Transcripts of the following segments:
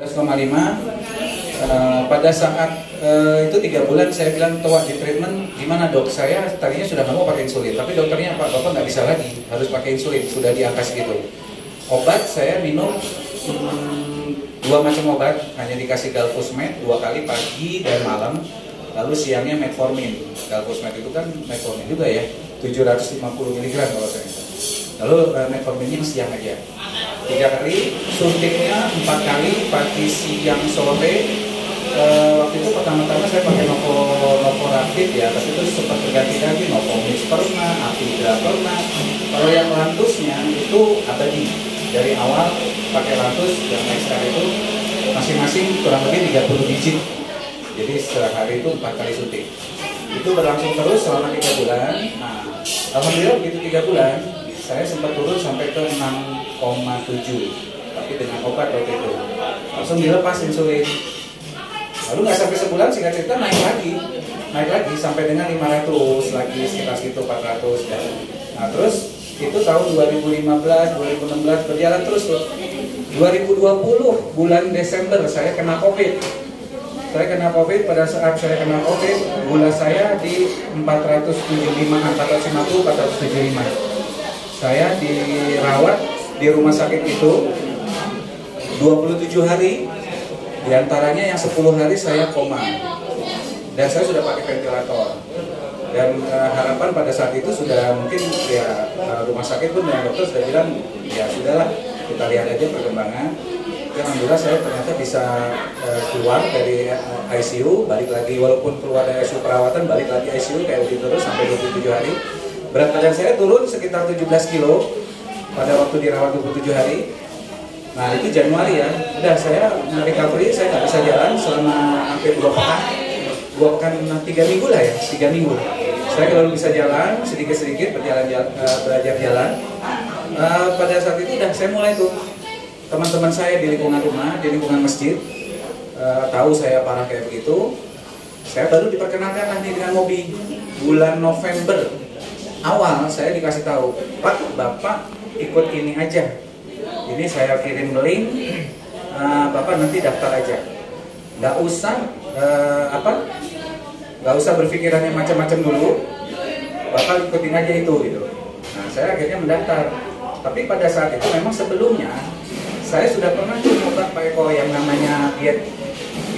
12,5. Pada saat itu 3 bulan saya bilang tuh di treatment, gimana dok? Saya tadinya sudah nggak mau pakai insulin, tapi dokternya Pak Bapak nggak bisa lagi, harus pakai insulin, sudah di angka segitu. Obat saya minum 2 macam obat, hanya dikasih Galvusmed 2 kali pagi dan malam, lalu siangnya metformin. Galvusmed itu kan metformin juga ya, 750 mg kalau saya. Lalu metforminnya siang aja 3 kali, suntiknya 4 kali, pagi, siang, sore. Waktu itu pertama-tama saya pakai Novorapid ya, tapi itu sempat berganti-ganti, Novomix pernah, Apidra pernah. Kalau yang lantusnya itu abadi, dari awal pakai lantus yang XR itu masing-masing kurang lebih 30 digit. Jadi sehari itu 4 kali suntik. Itu berlangsung terus selama 3 bulan. Nah, alhamdulillah begitu 3 bulan, saya sempat turun sampai ke 6,7, tapi dengan obat waktu itu. Langsung dilepas insulin. Lalu nggak sampai sebulan, singkat cerita naik lagi sampai dengan 500 lagi, sekitar situ 400 ya. Nah terus itu tahun 2015, 2016 berjalan terus tuh. 2020 bulan Desember saya kena COVID. Pada saat saya kena COVID, gula saya di 475, 450, 475. Saya dirawat di rumah sakit itu 27 hari. Di antaranya yang 10 hari saya koma dan saya sudah pakai ventilator, dan harapan pada saat itu sudah mungkin ya rumah sakit pun dan dokter sudah bilang ya sudahlah, kita lihat aja perkembangan. Alhamdulillah saya ternyata bisa keluar dari ICU, balik lagi, walaupun keluar dari ICU perawatan, balik lagi ICU kayak begitu terus sampai 27 hari. Berat badan saya turun sekitar 17 kilo pada waktu dirawat 27 hari. Nah itu Januari ya, udah saya recovery, saya nggak bisa jalan selama hampir 2 pekan, 3 minggu lah ya, 3 minggu. Saya baru bisa jalan, sedikit-sedikit belajar jalan. Pada saat itu udah saya mulai tuh, teman-teman saya di lingkungan rumah, di lingkungan masjid, tahu saya parah kayak begitu. Saya baru diperkenalkan lah nih dengan Mobi. Bulan November awal saya dikasih tahu, Pak, Bapak ikut ini aja. Ini saya kirim link, Bapak nanti daftar aja, nggak usah berpikiran yang macam-macam dulu, Bapak ikutin aja itu gitu. Nah saya akhirnya mendaftar, tapi pada saat itu memang sebelumnya saya sudah pernah coba Pak Eko yang namanya diet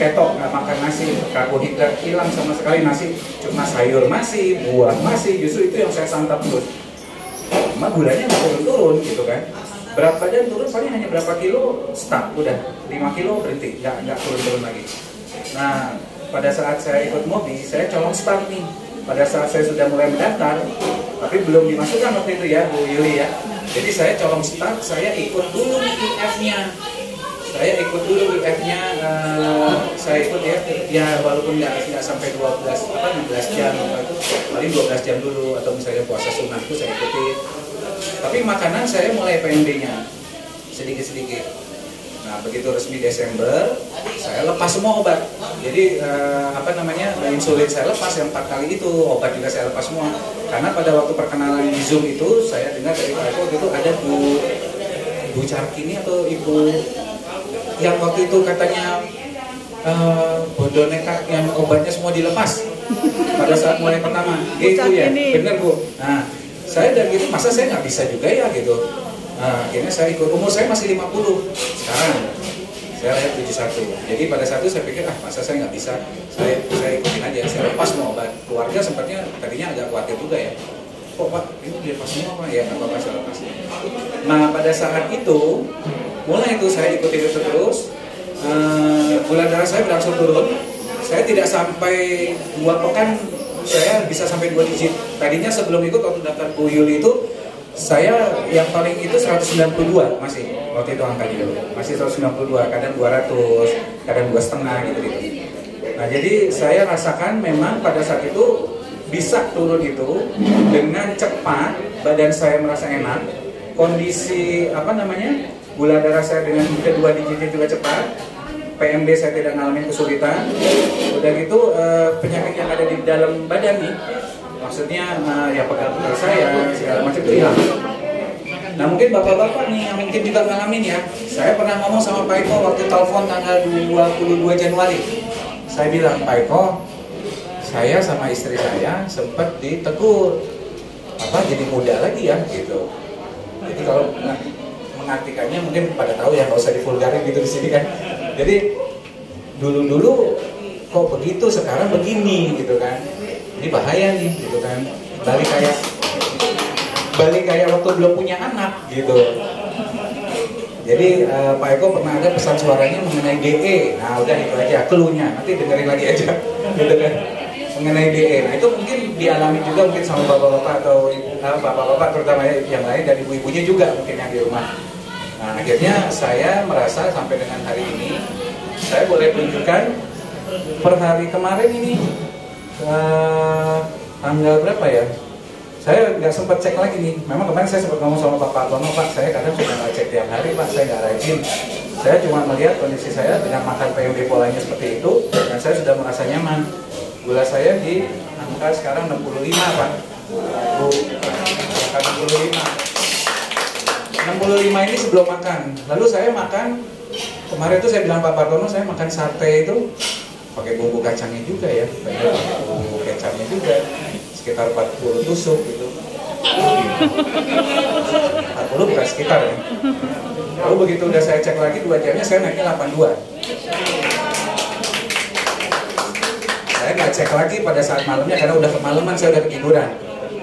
keto, nggak makan nasi, karbohidrat hilang sama sekali, nasi cuma sayur masih, buah masih, justru itu yang saya santap terus. Cuma gulanya nggak turun-turun gitu kan. Berat badan turun paling hanya berapa kilo, stuck, udah 5 kilo berhenti, nggak turun-turun lagi. Nah pada saat saya ikut Mobi, saya colong start nih. Pada saat saya sudah mulai mendaftar, tapi belum dimasukkan waktu itu ya Bu Yuli ya. Jadi saya colong start, saya ikut dulu IF-nya. Saya ikut ya walaupun nggak sampai 16 jam, itu paling 12 jam dulu, atau misalnya puasa sunnah itu saya ikuti. Tapi makanan saya mulai PMD-nya sedikit-sedikit. Nah begitu resmi Desember, saya lepas semua obat. Jadi insulin saya lepas yang 4 kali itu, obat juga saya lepas semua. Karena pada waktu perkenalan di Zoom itu, saya dengar dari Pak Eko itu ada Bu Carkini atau Ibu yang waktu itu katanya bodoh nekat yang obatnya semua dilepas pada saat mulai pertama. Gitu ya, bener Bu. Nah saya dan gitu, masa saya nggak bisa juga ya gitu. Nah, akhirnya saya ikut, umur saya masih 50 sekarang, saya lahir 71. Jadi pada saat itu saya pikir, masa saya nggak bisa, saya ikutin aja, saya lepas semua obat. Keluarga sempatnya tadinya agak khawatir juga ya, kok Pak ini dilepas semua Pak? Ya nggak apa-apa, saya lepas. Nah pada saat itu mulai itu saya ikutin itu terus. Gula darah saya berangsur turun. Saya tidak sampai 2 pekan saya bisa sampai 2 digit. Tadinya sebelum ikut waktu daftar Bu Yuli itu, saya yang paling itu 192 masih waktu itu angkanya dulu. Masih 192, kadang 200, kadang 2,5 gitu. Nah jadi saya rasakan memang pada saat itu bisa turun itu dengan cepat, badan saya merasa enak, kondisi gula darah saya dengan kedua digitnya juga cepat. PMD saya tidak ngalamin kesulitan. Udah gitu penyakit yang ada di dalam badan nih, maksudnya ya pegal-pegal saya segala macam itu hilang. Nah mungkin bapak-bapak nih yang mungkin juga ngalamin ya. Saya pernah ngomong sama Pak Eko waktu telepon tanggal 22 Januari. Saya bilang, Pak Eko, saya sama istri saya sempat ditegur, apa jadi muda lagi ya gitu. Jadi kalau mengartikannya mungkin pada tahu ya, nggak usah divulgarin gitu di sini kan. Jadi dulu kok begitu, sekarang begini gitu kan. Ini bahaya nih gitu kan. Balik kayak waktu belum punya anak gitu. Jadi Pak Eko pernah ada pesan suaranya mengenai DE. Nah udah itu aja cluenya, nanti dengerin lagi aja gitu kan. Mengenai DE. Nah itu mungkin dialami juga mungkin sama bapak-bapak atau bapak-bapak terutama yang lain dan ibu-ibunya juga mungkin yang di rumah. Nah akhirnya saya merasa sampai dengan hari ini saya boleh tunjukkan per hari kemarin ini tanggal berapa ya? Saya nggak sempat cek lagi nih. Memang kemarin saya sempat ngomong sama Pak Tono, Pak, saya kadang sudah nggak cek tiap hari, Pak, saya nggak rajin. Saya cuma melihat kondisi saya dengan makan PMB polanya seperti itu, dan saya sudah merasa nyaman. Gula saya di angka sekarang 65, Pak. Bu, angka 65 ini sebelum makan. Lalu saya makan, kemarin itu saya bilang Pak Partono, saya makan sate itu pakai bumbu kacangnya juga ya, banyak bumbu kecapnya juga, sekitar 40 tusuk gitu. 40 bukan sekitar ya. Lalu begitu udah saya cek lagi 2 jamnya saya naiknya 82. Saya nggak cek lagi pada saat malamnya karena udah kemalaman, saya udah ketiduran.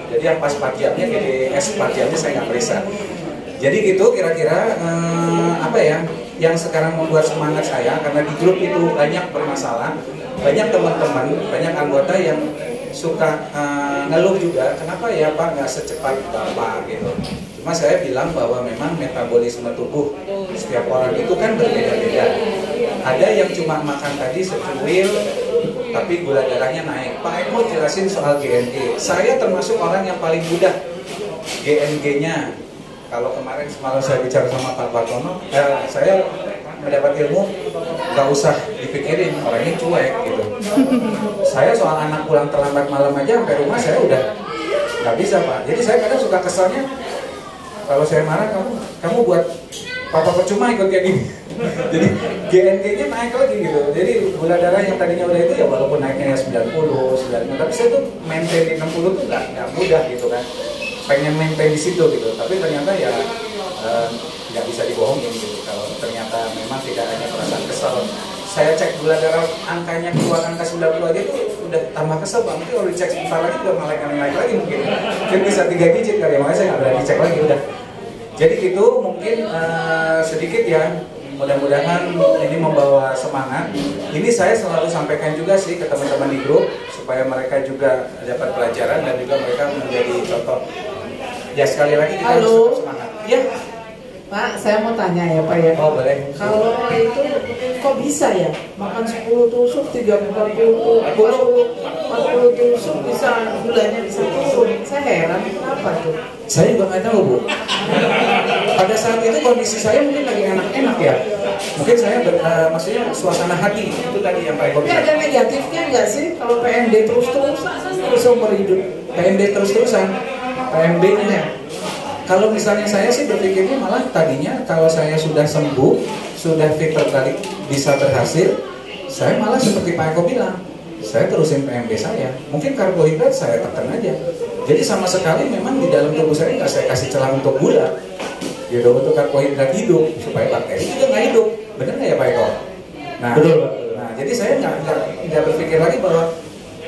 Jadi yang pas 4 jamnya, GDS 4 jamnya saya nggak periksa. Jadi gitu kira-kira apa ya yang sekarang membuat semangat saya, karena di grup itu banyak bermasalah, banyak teman-teman, banyak anggota yang suka ngeluh juga, kenapa ya Pak nggak secepat Bapak gitu. Cuma saya bilang bahwa memang metabolisme tubuh setiap orang itu kan berbeda-beda. Ada yang cuma makan tadi secuil tapi gula darahnya naik. Pak Eko jelasin soal GNG. Saya termasuk orang yang paling mudah GNG-nya. Kalau kemarin semalam saya bicara sama Pak Partono, saya mendapat ilmu nggak usah dipikirin, orangnya cuek gitu. Saya soal anak pulang terlambat malam aja sampai rumah saya udah nggak bisa Pak. Jadi saya kadang suka kesalnya kalau saya marah, kamu buat papa percuma ikut kayak gini. Jadi GNG-nya naik lagi gitu. Jadi gula darah yang tadinya udah itu ya walaupun naiknya 90, 95, tapi saya tuh maintain di 60 tuh nggak mudah gitu kan. Pengen maintain di situ gitu, tapi ternyata ya nggak bisa dibohongin gitu. Kalau ternyata memang tidak hanya perasaan kesal, saya cek gula darah angkanya keluar angka 90 aja itu udah tambah kesel Bang. Nanti kalau dicek sebentar lagi udah naik lagi mungkin bisa 3 digit kali ya, makanya saya nggak berani cek lagi udah. Jadi gitu mungkin sedikit ya. Mudah-mudahan ini membawa semangat. Ini saya selalu sampaikan juga sih ke teman-teman di grup supaya mereka juga dapat pelajaran dan juga mereka menjadi contoh. Ya sekali lagi kita harus semangat. Ya. Pak, saya mau tanya ya Pak ya. Oh boleh. Kalau itu kok bisa ya makan 10 tusuk, 40 tusuk bisa gulanya bisa turun. Saya heran kenapa tuh? Saya juga nggak tahu Bu. Pada saat itu kondisi saya mungkin lagi enak-enak ya. Mungkin saya maksudnya suasana hati itu tadi yang Pak Eko bilang. Ada negatifnya nggak sih kalau PMD terus-terusan seumur hidup? PMD terus-terusan. PMD-nya. Kalau misalnya saya sih berpikirnya malah tadinya kalau saya sudah sembuh, sudah fit terbalik, bisa berhasil, saya malah seperti Pak Eko bilang, saya terusin PMB saya. Mungkin karbohidrat saya tekan aja. Jadi sama sekali memang di dalam tubuh saya nggak saya kasih celah untuk gula, gitu, untuk karbohidrat hidup supaya bakteri juga nggak hidup. Benar nggak ya Pak Eko? Nah, betul. Nah, jadi saya nggak berpikir lagi bahwa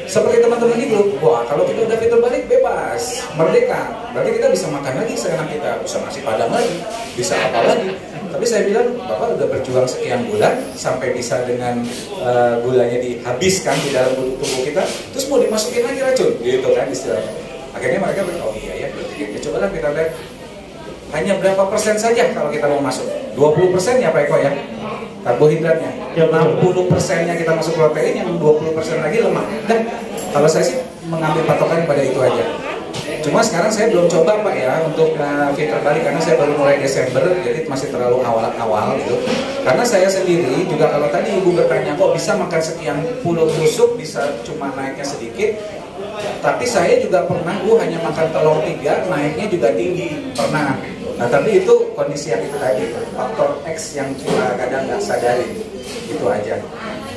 seperti teman-teman di grup, wah kalau kita udah fit terbalik bebas, merdeka, berarti kita bisa makan lagi seenak kita, bisa nasi padang lagi, bisa apa lagi. Tapi saya bilang, Bapak udah berjuang sekian bulan sampai bisa dengan gulanya dihabiskan di dalam tubuh kita, terus mau dimasukin lagi racun, gitu kan istilahnya. Akhirnya mereka bilang, oh iya ya, berarti cobalah kita lihat hanya berapa persen saja kalau kita mau masuk. 20% ya Pak Eko ya, karbohidratnya. 60%-nya kita masuk protein, yang 20% lagi lemak. Dan kalau saya sih mengambil patokan pada itu aja. Cuma sekarang saya belum coba Pak ya untuk fit terbalik karena saya baru mulai Desember, jadi masih terlalu awal-awal gitu. Karena saya sendiri juga kalau tadi Ibu bertanya kok bisa makan sekian puluh tusuk bisa cuma naiknya sedikit. Tapi saya juga pernah hanya makan telur 3 naiknya juga tinggi, pernah. Nah tapi itu kondisi yang itu tadi, faktor X yang kita kadang nggak sadari, itu aja.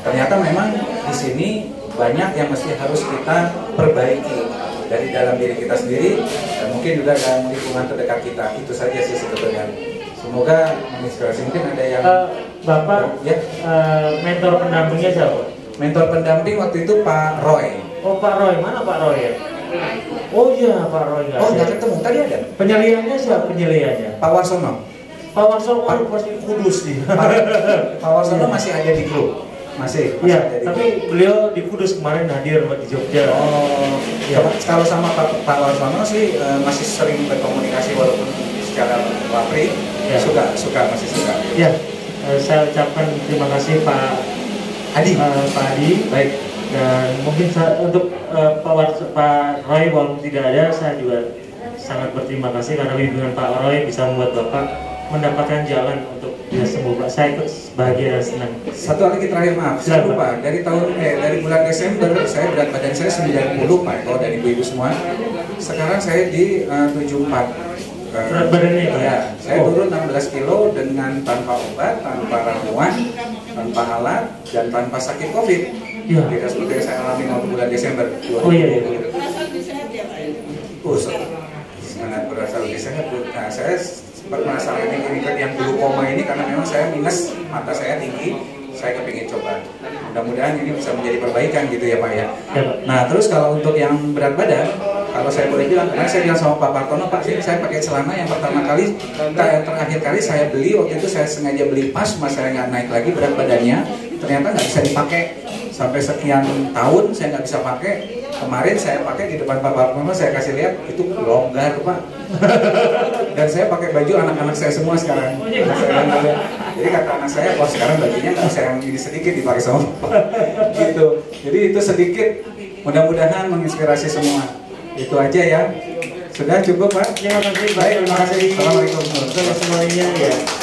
Ternyata memang di sini banyak yang mesti harus kita perbaiki dari dalam diri kita sendiri dan mungkin juga dalam lingkungan terdekat kita. Itu saja sih sebetulnya. Semoga menginspirasi. Mungkin ada yang Bapak ya. Mentor pendampingnya siapa? Mentor pendamping waktu itu Pak Roy. Oh Pak Roy, mana Pak Roy ya? Oh iya Pak Roy. Oh nggak ketemu, tadi ada. Penyelihannya siapa penyelihannya? Pak Warsono. Pak Warsono pasti Kudus nih. Pak Warsono masih ada di grup. Masih Iya, ada di tapi grup. beliau di Kudus kemarin hadir di Jogja. Oh, ya. Kalau sama Pak Warsono sih masih sering berkomunikasi walaupun secara wapri, Ya. masih suka. Ya, saya ucapkan terima kasih Pak Adi. Pak Adi. Baik. Dan mungkin untuk Pak Roy walaupun tidak ada, saya juga sangat berterima kasih karena bimbingan Pak Roy bisa membuat Bapak mendapatkan jalan untuk bisa sembuh. Pak, saya ikut bahagia dan senang. Satu lagi terakhir, maaf, saya Silakan. lupa. Dari bulan Desember saya berat badan saya 90 Pak, kalau dari ibu-ibu semua. Sekarang saya di 74. Berat badannya Pak? Ya, saya turun 16 kilo dengan tanpa obat, tanpa ramuan, tanpa alat, dan tanpa sakit COVID. Ya. Tidak seperti yang saya alami waktu bulan Desember 2020. Oh iya. Sangat berasa lebih sehat. Nah, saya sempat merasakan yang glukoma ini karena memang saya minus, mata saya tinggi, saya kepingin coba. Mudah-mudahan ini bisa menjadi perbaikan gitu ya Pak ya. Ya, Pak. Nah terus kalau untuk yang berat badan, kalau saya boleh bilang, kemarin saya bilang sama Pak Partono, Pak sini saya pakai celana yang pertama kali, terakhir kali saya beli, waktu itu saya sengaja beli pas, mas saya nggak naik lagi berat badannya, ternyata nggak bisa dipakai. Sampai sekian tahun saya nggak bisa pakai. Kemarin saya pakai di depan Pak Partono, saya kasih lihat itu longgar Pak. Dan saya pakai baju anak-anak saya semua sekarang. Jadi kata anak saya, wah sekarang bajunya nggak usah yang ini sedikit dipakai sama Bapak. Gitu. Jadi itu sedikit. Mudah-mudahan menginspirasi semua. Itu aja ya. Sudah cukup Pak. Terima kasih. Baik, terima kasih. Assalamualaikum. Semuanya ya.